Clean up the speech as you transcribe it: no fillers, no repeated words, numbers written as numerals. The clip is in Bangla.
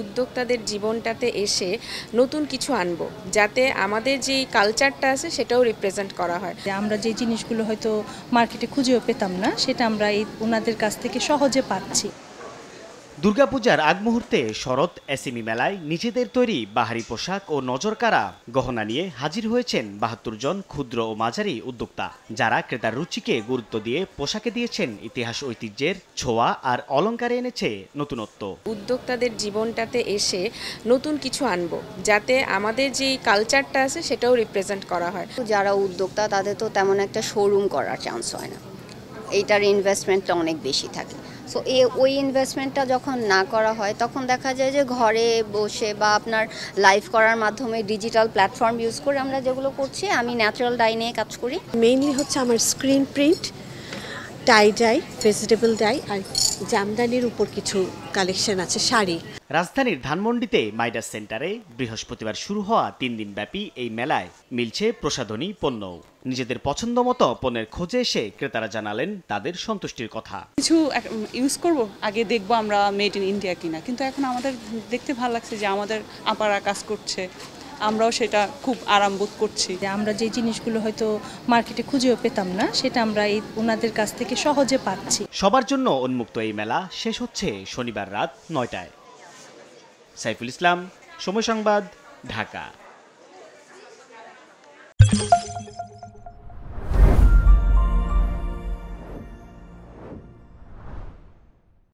উদ্যোক্তাদের জীবনটাতে এসে নতুন কিছু আনবো, যাতে আমাদের যেই কালচারটা আছে সেটাও রিপ্রেজেন্ট করা হয়। আমরা যে জিনিসগুলো হয়তো মার্কেটে খুঁজেও পেতাম না, সেটা আমরা ওনাদের কাছ থেকে সহজে পাচ্ছি। দুর্গাপূজার আগ মুহূর্তে শরৎ এসএমই মেলায় নিজেদের তৈরি বাহারি পোশাক ও নজরকাড়া গহনা নিয়ে হাজির হয়েছেন ৭২ জন ক্ষুদ্র ও মাঝারি উদ্যোক্তা, যারা ক্রেতার রুচিকে গুরুত্ব দিয়ে পোশাকে দিয়েছেন ইতিহাস ঐতিহ্যের ছোঁয়া আর অলংকারে এনেছে নতুনত্ব। উদ্যোক্তাদের জীবনটাতে এসে নতুন কিছু আনবো, যাতে আমাদের যেই কালচারটা আছে সেটাও রিপ্রেজেন্ট করা হয়। যারা উদ্যোক্তা তাদের তো তেমন একটা শোরুম করার চান্স হয় না, এইটার ইনভেস্টমেন্টটা অনেক বেশি থাকে। সো ওই ইনভেস্টমেন্টটা যখন না করা হয় তখন দেখা যায় যে ঘরে বসে বা আপনার লাইভ করার মাধ্যমে ডিজিটাল প্ল্যাটফর্ম ইউজ করে আমরা যেগুলো করছি, আমি ন্যাচারাল ডাই নিয়ে কাজ করি। মেইনলি হচ্ছে আমার স্ক্রিন প্রিন্ট, টাই ডাই, ভেজিটেবল ডাই আর জামদানির উপর কিছু কালেকশন আছে, শাড়ি। রাজধানীর ধানমন্ডিতে মাইডাস সেন্টারে বৃহস্পতিবার শুরু হওয়া ৩ দিনব্যাপী এই মেলায় মিলছে প্রসাধনী পণ্য। নিজেদের পছন্দ মতো পণ্যের খোঁজে এসে ক্রেতারা জানালেন তাদের সন্তুষ্টির কথা। কিছু ইউজ করব, আগে দেখবো আমরা মেড ইন ইন্ডিয়া কিনা, কিন্তু এখন আমাদের দেখতে ভালো লাগছে যে আমাদের আপারা কাজ করছে, আমরাও সেটা খুব আরাম বোধ করছি। আমরা যে জিনিসগুলো হয়তো মার্কেটে খুঁজেও পেতাম না, সেটা আমরা ওনাদের কাছ থেকে সহজে পাচ্ছি। সবার জন্য উন্মুক্ত এই মেলা শেষ হচ্ছে শনিবার রাত ৯টায়। সাইফুল ইসলাম, সময় সংবাদ, ঢাকা।